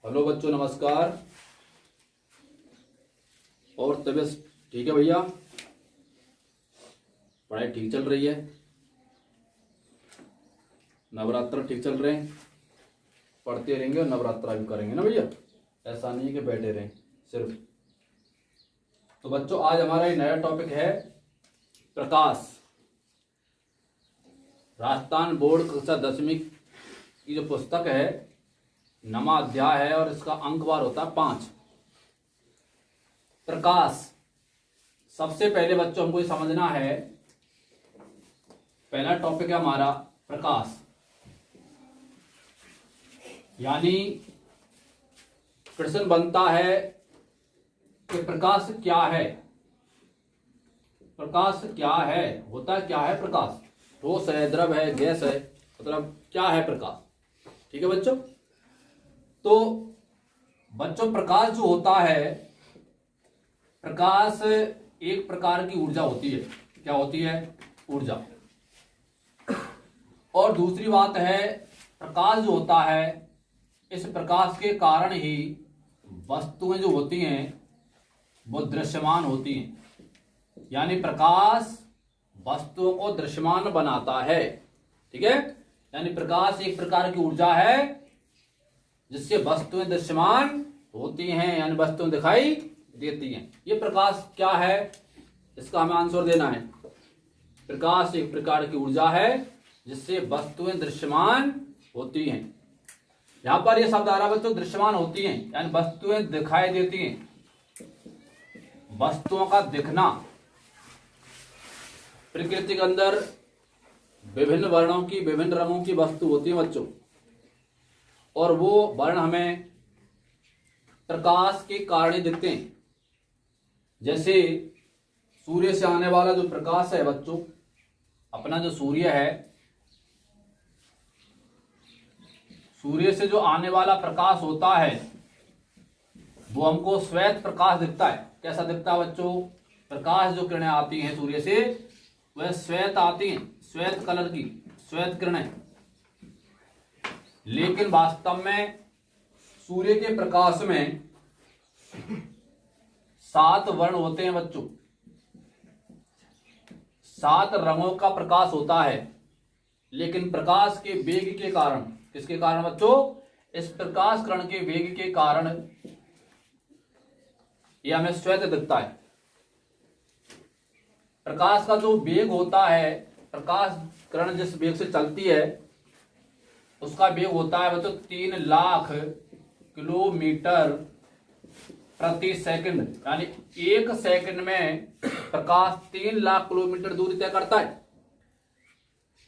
Hello बच्चों, नमस्कार। और तबीयत ठीक है भैया? पढ़ाई ठीक चल रही है? नवरात्र ठीक चल रहे हैं? पढ़ते रहेंगे और नवरात्रा भी करेंगे ना भैया? ऐसा नहीं है कि बैठे रहें सिर्फ। तो बच्चों, आज हमारा ये नया टॉपिक है प्रकाश। राजस्थान बोर्ड कक्षा 10वीं की जो पुस्तक है, नवा अध्याय है और इसका अंकवार होता है 5। प्रकाश। सबसे पहले बच्चों हमको ये समझना है, पहला टॉपिक है हमारा प्रकाश। यानी प्रश्न बनता है कि प्रकाश क्या है। प्रकाश क्या है, होता क्या है प्रकाश? ठोस है, द्रव है, गैस है, मतलब क्या है प्रकाश? ठीक है बच्चों। तो बच्चों, प्रकाश जो होता है, प्रकाश एक प्रकार की ऊर्जा होती है। क्या होती है? ऊर्जा। और दूसरी बात है, प्रकाश जो होता है, इस प्रकाश के कारण ही वस्तुएं जो होती हैं वो दृश्यमान होती हैं। यानी प्रकाश वस्तुओं को दृश्यमान बनाता है। ठीक है? यानी प्रकाश एक प्रकार की ऊर्जा है जिससे वस्तुएं दृश्यमान होती हैं, यानी वस्तुएं दिखाई देती हैं। ये प्रकाश क्या है, इसका हमें आंसर देना है। प्रकाश एक प्रकार की ऊर्जा है जिससे वस्तुएं दृश्यमान होती हैं। यहां पर ये शब्द आ रहा है बच्चों, दृश्यमान होती हैं, यानी वस्तुएं दिखाई देती हैं। वस्तुओं का दिखना। प्रकृति के अंदर विभिन्न वर्णों की, विभिन्न रंगों की वस्तु होती है बच्चों, और वो वर्ण हमें प्रकाश के कारण ही दिखते हैं। जैसे सूर्य से आने वाला जो प्रकाश है बच्चों, अपना जो सूर्य है, सूर्य से जो आने वाला प्रकाश होता है वो हमको श्वेत प्रकाश दिखता है। कैसा दिखता है बच्चों? प्रकाश जो किरणें आती हैं सूर्य से, वह श्वेत आती हैं, श्वेत कलर की श्वेत किरणें। लेकिन वास्तव में सूर्य के प्रकाश में 7 वर्ण होते हैं बच्चों। 7 रंगों का प्रकाश होता है। लेकिन प्रकाश के वेग के कारण, किसके कारण बच्चों? इस प्रकाश किरण के वेग के कारण यह हमें श्वेत दिखता है। प्रकाश का जो वेग होता है, प्रकाश किरण जिस वेग से चलती है उसका वेग होता है बच्चों 3 लाख किलोमीटर प्रति सेकंड। यानी 1 सेकंड में प्रकाश 3 लाख किलोमीटर दूरी तय करता है।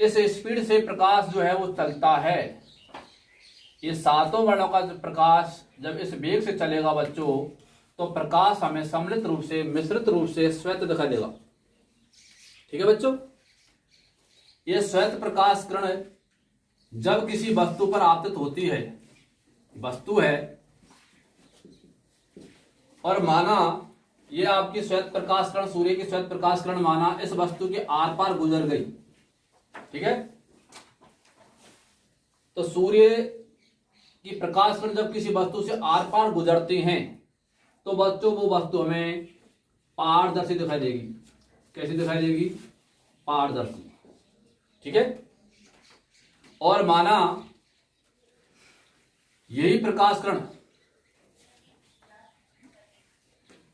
इस स्पीड से प्रकाश जो है वो चलता है। ये 7 वर्णों का प्रकाश जब इस वेग से चलेगा बच्चों, तो प्रकाश हमें सम्मिलित रूप से, मिश्रित रूप से श्वेत दिखाई देगा। ठीक है बच्चों? ये श्वेत प्रकाश किरण जब किसी वस्तु पर आपतित होती है, वस्तु है, और माना ये आपकी श्वेत प्रकाश किरण, सूर्य की श्वेत प्रकाश किरण माना इस वस्तु के आर पार गुजर गई। ठीक है? तो सूर्य की प्रकाश किरण जब किसी वस्तु से आर पार गुजरती हैं तो बच्चों वो वस्तु हमें पारदर्शी दिखाई देगी। कैसी दिखाई देगी? पारदर्शी। ठीक है? और माना यही प्रकाश किरण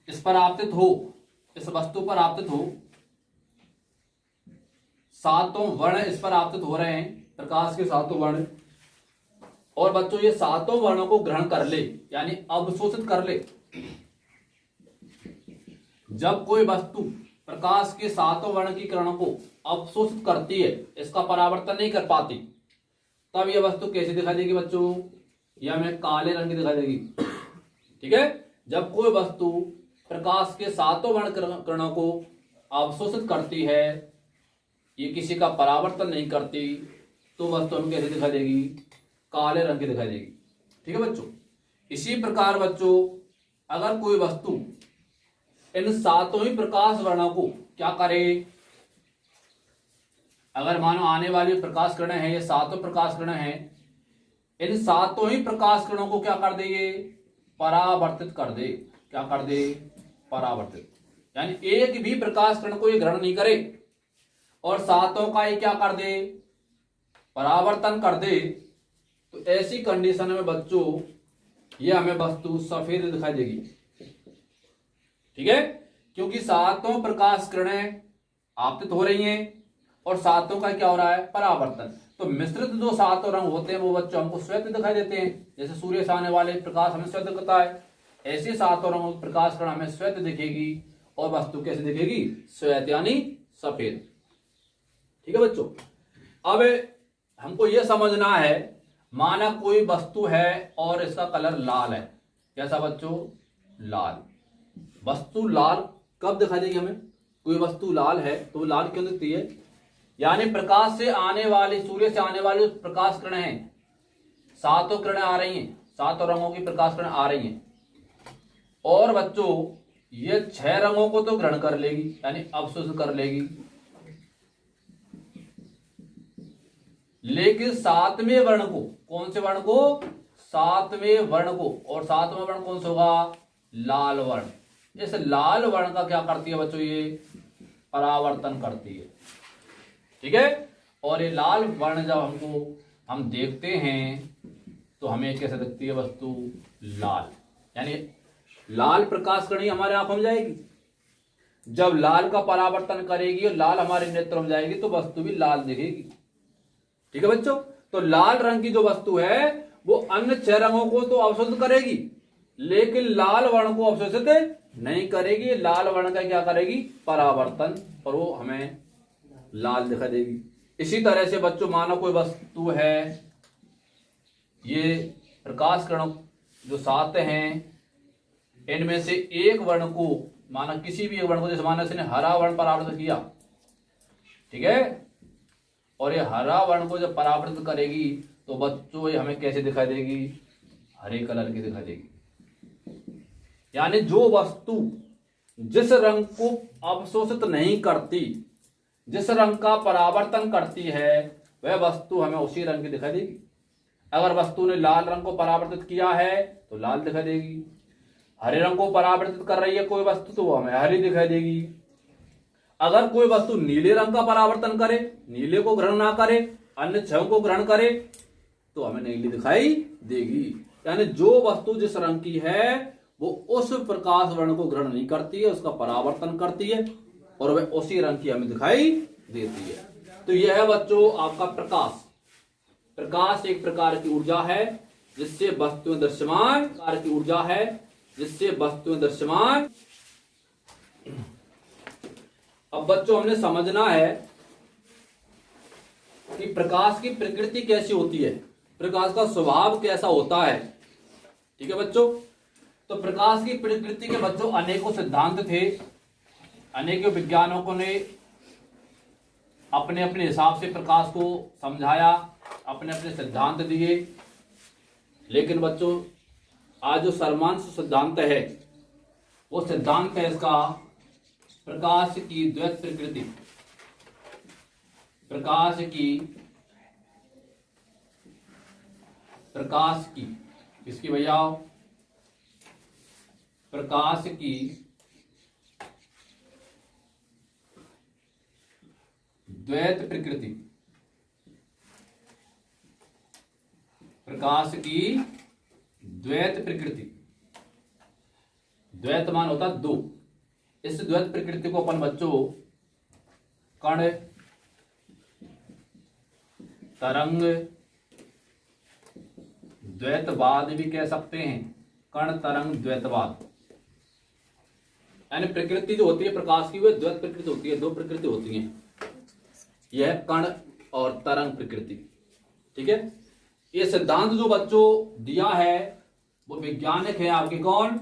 इस पर आपतित हो, इस वस्तु पर आपतित हो, 7 वर्ण इस पर आपतित हो रहे हैं, प्रकाश के 7 वर्ण, और बच्चों ये 7 वर्णों को ग्रहण कर ले, यानी अवशोषित कर ले। जब कोई वस्तु प्रकाश के 7 वर्ण की किरणों को अवशोषित करती है, इसका परावर्तन नहीं कर पाती, तब यह वस्तु कैसी दिखाई देगी बच्चों? यह हमें काले रंग की दिखाई देगी। ठीक है? जब कोई वस्तु प्रकाश के 7 वर्ण किरणों को अवशोषित करती है, ये किसी का परावर्तन नहीं करती, तो वस्तु हमें कैसी दिखाई देगी? काले रंग की दिखाई देगी। ठीक है बच्चों? इसी प्रकार बच्चों, अगर कोई वस्तु इन 7 ही प्रकाश वर्णों को क्या करे, अगर मानो आने वाली प्रकाश किरणें हैं, ये 7 प्रकाश किरणें हैं, इन सातों ही प्रकाश किरणों को क्या कर दे, ये परावर्तित कर दे। क्या कर दे, परावर्तित। यानी एक भी प्रकाश किरण को ये ग्रहण नहीं करे और सातों का ये क्या कर दे, परावर्तन कर दे। तो ऐसी कंडीशन में बच्चों ये हमें वस्तु सफेद दिखाई देगी। ठीक है, क्योंकि सातों प्रकाश किरणें आपतित हो रही हैं और सातों का क्या हो रहा है, परावर्तन। तो मिश्रित जो सातों रंग होते हैं वो बच्चों हमको श्वेत दिखाई देते हैं। जैसे सूर्य से आने वाले प्रकाश हमें श्वेत दिखता है, ऐसे सातों रंगों प्रकाश किरण हमें श्वेत दिखेगी और वस्तु कैसे दिखेगी, श्वेत यानी सफेद। ठीक है बच्चों, अब हमको यह समझना है, माना कोई वस्तु है और इसका कलर लाल है। कैसा बच्चों, लाल। वस्तु लाल कब दिखाई देगी हमें, कोई वस्तु लाल है तो लाल क्यों दिखती है, यानी प्रकाश से आने वाली, सूर्य से आने वाली प्रकाश किरणें हैं, सातों किरणें आ रही हैं, सातों रंगों की प्रकाश किरणें आ रही हैं। और बच्चों ये 6 रंगों को तो ग्रहण कर लेगी, यानी अवशोषित कर लेगी, लेकिन 7वें वर्ण को, कौन से वर्ण को, 7वें वर्ण को, और 7वां वर्ण कौन सा होगा, लाल वर्ण। इस लाल वर्ण का क्या करती है बच्चों, ये परावर्तन करती है। ठीक है, और ये लाल वर्ण जब हम देखते हैं तो हमें कैसे दिखती है वस्तु, लाल। यानी लाल प्रकाश किरण हमारे आंखों में जाएगी, जब लाल का परावर्तन करेगी और लाल हमारे नेत्रों में जाएगी तो वस्तु भी लाल दिखेगी। ठीक है बच्चों, तो लाल रंग की जो वस्तु है वो अन्य 6 रंगों को तो अवशोषित करेगी, लेकिन लाल वर्ण को अवशोषित नहीं करेगी। लाल वर्ण का क्या करेगी, परावर्तन, और वो हमें लाल दिखाई देगी। इसी तरह से बच्चों मानो कोई वस्तु है, ये प्रकाश किरण जो 7 हैं, इनमें से एक वर्ण को, माना किसी भी एक वर्ण को, जैसे माना इसने हरा वर्ण परावर्तित किया, ठीक है, और ये हरा वर्ण को जब परावर्तित करेगी तो बच्चों ये हमें कैसे दिखाई देगी, हरे कलर की दिखाई देगी। यानी जो वस्तु जिस रंग को अवशोषित नहीं करती, जिस रंग का परावर्तन करती है, वह वस्तु हमें उसी रंग की दिखाई देगी। अगर वस्तु ने लाल रंग को परावर्तित किया है तो लाल दिखाई देगी, हरे रंग को परावर्तित कर रही है कोई वस्तु तो वो हमें हरी दिखाई देगी। अगर कोई वस्तु नीले रंग का परावर्तन करे, नीले को ग्रहण ना करे, अन्य 6 को ग्रहण करे, तो हमें नीली दिखाई देगी। यानी जो वस्तु जिस रंग की है वो उस प्रकाश वर्ण को ग्रहण नहीं करती है, उसका परावर्तन करती है और वह उसी रंग की हमें दिखाई देती है। तो यह है बच्चों आपका प्रकाश। प्रकाश एक प्रकार की ऊर्जा है जिससे वस्तुएं दृश्यमान, प्रकार की ऊर्जा है जिससे वस्तुएं दृश्यमान। अब बच्चों हमने समझना है कि प्रकाश की प्रकृति कैसी होती है, प्रकाश का स्वभाव कैसा होता है। ठीक है बच्चों, तो प्रकाश की प्रकृति के बच्चों अनेकों सिद्धांत थे, अनेकों वैज्ञानिकों ने अपने अपने हिसाब से प्रकाश को समझाया, अपने अपने सिद्धांत दिए। लेकिन बच्चों आज जो सर्वमान्य सिद्धांत है वो सिद्धांत है इसका प्रकाश की द्वैत प्रकृति। प्रकाश की किसकी भैया, प्रकाश की द्वैत प्रकृति। प्रकाश की द्वैत प्रकृति, द्वैत मान होता 2। इस द्वैत प्रकृति को अपन बच्चों कण, तरंग, द्वैतवाद भी कह सकते हैं। कण तरंग द्वैतवाद, यानी प्रकृति जो होती है प्रकाश की वह द्वैत प्रकृति होती है, 2 प्रकृति होती हैं, यह कण और तरंग प्रकृति। ठीक है, ये सिद्धांत जो बच्चों दिया है वो वैज्ञानिक है आपके कौन,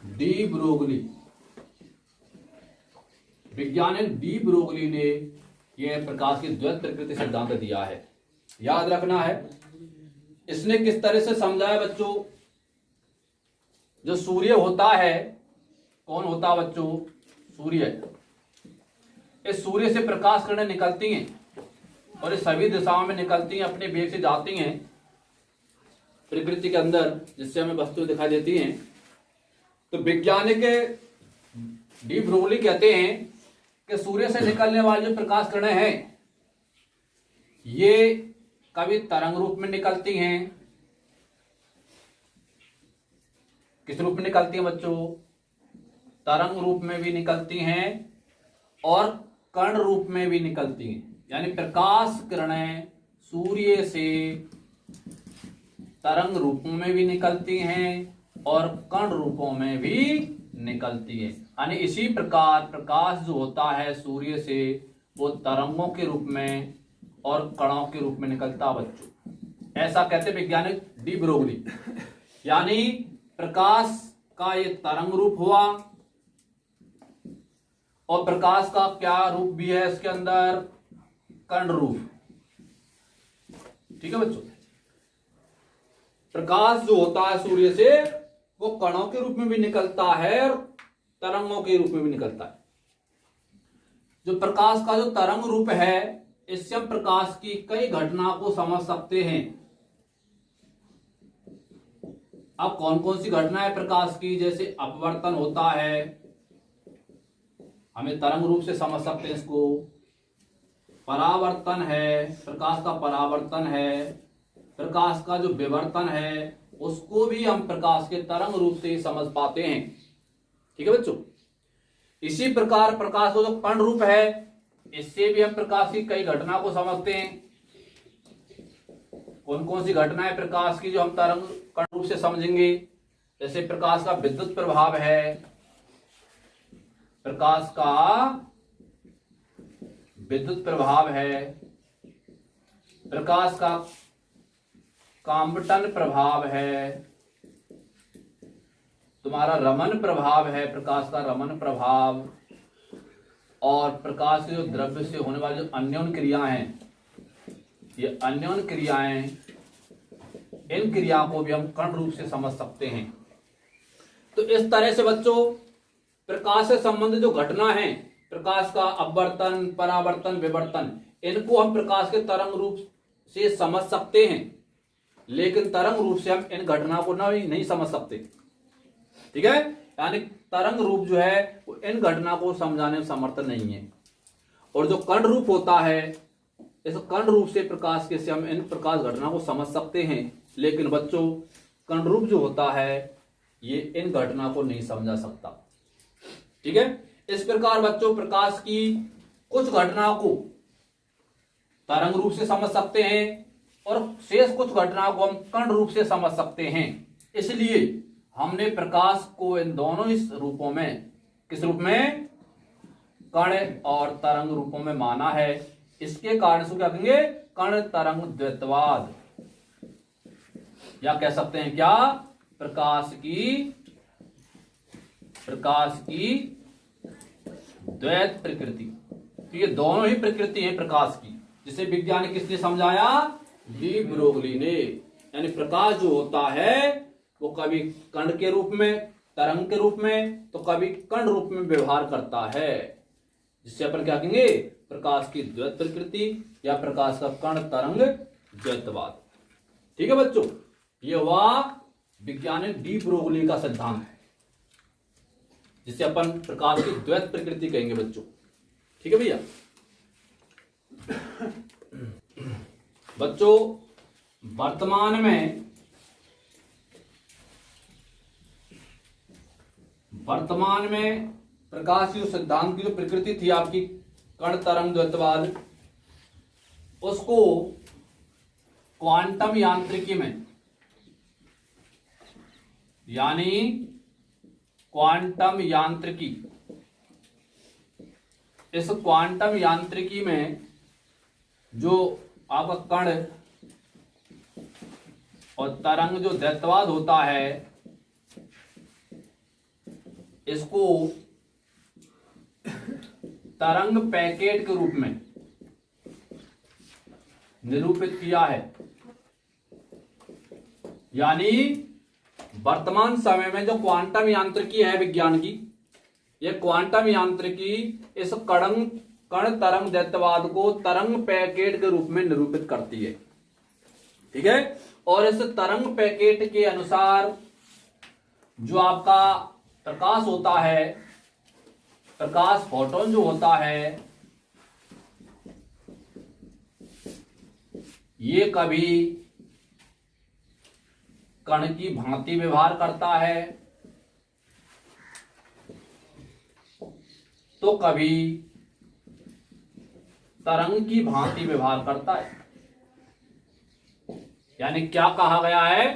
डी ब्रोगली। वैज्ञानिक डी ब्रोगली ने यह प्रकाश की द्वैत प्रकृति सिद्धांत दिया है। याद रखना है इसने किस तरह से समझाया बच्चों, जो सूर्य होता है, कौन होता है बच्चों, सूर्य। इस सूर्य से प्रकाश किरणें निकलती हैं और ये सभी दिशाओं में निकलती हैं, अपने वेग से जाती हैं प्रकृति के अंदर जिससे हमें वस्तुएं दिखाई देती हैं, तो वैज्ञानिक डी ब्रोगली कहते हैं कि सूर्य से निकलने वाली जो प्रकाश किरणें हैं ये कभी तरंग रूप में निकलती हैं। किस रूप में निकलती हैं बच्चों? तरंग रूप में भी निकलती हैं और कण रूप में भी निकलती हैं। यानी प्रकाश किरणें सूर्य से तरंग रूपों में भी निकलती हैं और कण रूपों में भी निकलती है। यानी इसी प्रकार प्रकाश जो होता है सूर्य से वो तरंगों के रूप में और कणों के रूप में निकलता है बच्चों। ऐसा कहते वैज्ञानिक डी ब्रोगली। यानी प्रकाश का ये तरंग रूप हुआ और प्रकाश का क्या रूप भी है इसके अंदर? कण रूप। ठीक है बच्चों, प्रकाश जो होता है सूर्य से वो कणों के रूप में भी निकलता है और तरंगों के रूप में भी निकलता है। जो प्रकाश का जो तरंग रूप है इससे हम प्रकाश की कई घटना को समझ सकते हैं। अब कौन कौन सी घटना है प्रकाश की? जैसे अपवर्तन होता है, हमें तरंग रूप से समझ सकते हैं इसको। परावर्तन है, प्रकाश का परावर्तन है। प्रकाश का जो विवर्तन है उसको भी हम प्रकाश के तरंग रूप से ही समझ पाते हैं। ठीक है बच्चों, इसी प्रकार प्रकाश का जो कण रूप है इससे भी हम प्रकाश की कई घटना को समझते हैं। कौन कौन सी घटना है प्रकाश की जो हम तरंग कण रूप से समझेंगे? जैसे प्रकाश का विद्युत प्रभाव है, प्रकाश का विद्युत प्रभाव है, प्रकाश का कांपटन प्रभाव है, तुम्हारा रमन प्रभाव है, प्रकाश का रमन प्रभाव, और प्रकाश के जो द्रव्य से होने वाली जो अन्योन क्रियाएं हैं, ये अन्योन क्रियाएं, इन क्रियाओं को भी हम कण रूप से समझ सकते हैं। तो इस तरह से बच्चों प्रकाश से संबंधित जो घटना है, प्रकाश का अपवर्तन, परावर्तन, विवर्तन, इनको हम प्रकाश के तरंग रूप से समझ सकते हैं, लेकिन तरंग रूप से हम इन घटना को नहीं समझ सकते। ठीक है, यानी तरंग रूप जो है वो इन घटना को समझाने में समर्थ नहीं है। और जो कण रूप होता है, इस कण रूप से प्रकाश के से हम इन प्रकाश घटना को समझ सकते हैं, लेकिन बच्चों कण रूप जो होता है ये इन घटना को नहीं समझा सकता। ठीक है, इस प्रकार बच्चों प्रकाश की कुछ घटना को तरंग रूप से समझ सकते हैं और शेष कुछ घटनाओं को हम कण रूप से समझ सकते हैं। इसलिए हमने प्रकाश को इन दोनों इस रूपों में, किस रूप में? कण और तरंग रूपों में माना है। इसके कारण से क्या कहेंगे? कण तरंग द्वैतवाद, या कह सकते हैं क्या? प्रकाश की द्वैत प्रकृति। तो ये दोनों ही प्रकृति है प्रकाश की, जिसे विज्ञान किसने समझाया? डी ब्रोगली ने। यानी प्रकाश जो होता है वो कभी कण के रूप में, तरंग के रूप में, तो कभी कण रूप में व्यवहार करता है, जिससे अपन क्या कहेंगे? प्रकाश की द्वैत प्रकृति या प्रकाश का कण तरंग द्वैतवाद। ठीक है बच्चों, ये हुआ वैज्ञानिक डी ब्रोगली का सिद्धांत है, जिसे अपन प्रकाश की द्वैत प्रकृति कहेंगे बच्चों। ठीक है भैया। बच्चों वर्तमान में प्रकाश की सिद्धांत की जो प्रकृति थी आपकी कण तरंग द्वैतवाद, उसको क्वांटम यांत्रिकी में, यानी क्वांटम यांत्रिकी, इस क्वांटम यांत्रिकी में जो आपका कण और तरंग जो द्वैतवाद होता है, इसको तरंग पैकेट के रूप में निरूपित किया है। यानी वर्तमान समय में जो क्वांटम यांत्रिकी है विज्ञान की, यह क्वांटम यांत्रिकी इस कण तरंग द्वैतवाद को तरंग पैकेट के रूप में निरूपित करती है। ठीक है। और इस तरंग पैकेट के अनुसार जो आपका प्रकाश होता है, प्रकाश फोटोन जो होता है, ये कभी कण की भांति व्यवहार करता है तो कभी तरंग की भांति व्यवहार करता है। यानी क्या कहा गया है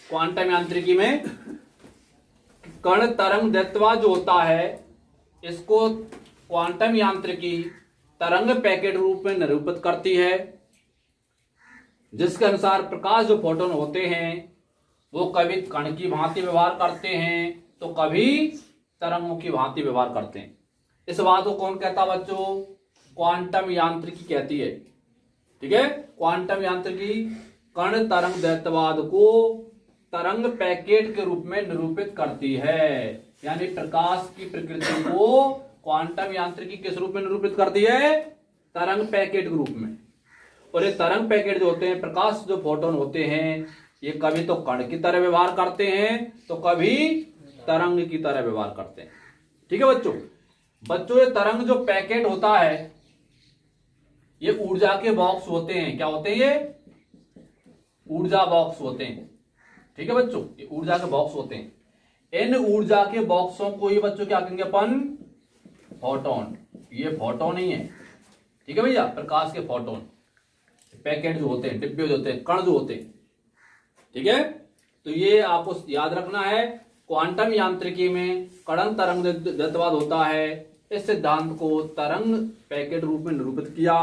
क्वांटम यांत्रिकी में, कण तरंग दैत्वा जो होता है इसको क्वांटम यांत्रिकी तरंग पैकेट रूप में निरूपित करती है, जिसके अनुसार प्रकाश जो फोटोन होते हैं वो कभी कण की भांति व्यवहार करते हैं तो कभी तरंगों की भांति व्यवहार करते हैं। इस बात को कौन कहता है बच्चों? क्वांटम यांत्रिकी कहती है। ठीक है, क्वांटम यांत्रिकी कण तरंग दैत्यवाद को तरंग पैकेट के रूप में निरूपित करती है। यानी प्रकाश की प्रकृति को क्वांटम यांत्रिकी किस रूप में निरूपित करती है? तरंग पैकेट के रूप में। और ये तरंग पैकेट जो होते हैं, प्रकाश जो फोटोन होते हैं, ये कभी तो कण की तरह व्यवहार करते हैं तो कभी तरंग की तरह व्यवहार करते हैं। ठीक है बच्चों, ये तरंग जो पैकेट होता है ये ऊर्जा के बॉक्स होते हैं। क्या होते हैं ये? ऊर्जा बॉक्स होते हैं। ठीक है बच्चों, ये ऊर्जा के बॉक्स होते हैं। इन ऊर्जा के बॉक्सों को ये बच्चों क्या कहेंगे अपन? फोटोन। ये फोटोन ही है। ठीक है भैया, प्रकाश के फोटोन पैकेट जो होते हैं, डिब्बे जो होते हैं, कण जो होते हैं। ठीक है, तो ये आपको याद रखना है। क्वांटम यांत्रिकी में कण तरंग दैत्यवाद होता है। इस सिद्धांत को तरंग पैकेट रूप में निरूपित किया।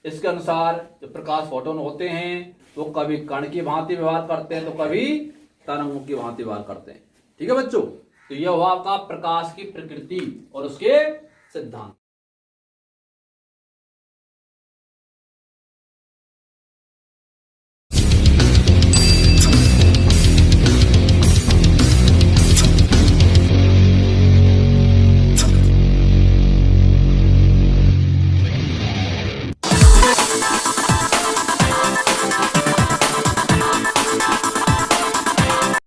इसके अनुसार जो प्रकाश फोटोन होते हैं वो कभी कण की भांति व्यवहार करते हैं तो कभी तरंगों की भांति व्यवहार करते हैं। ठीक है बच्चों, तो यह हुआ आपका प्रकाश की प्रकृति और उसके सिद्धांत।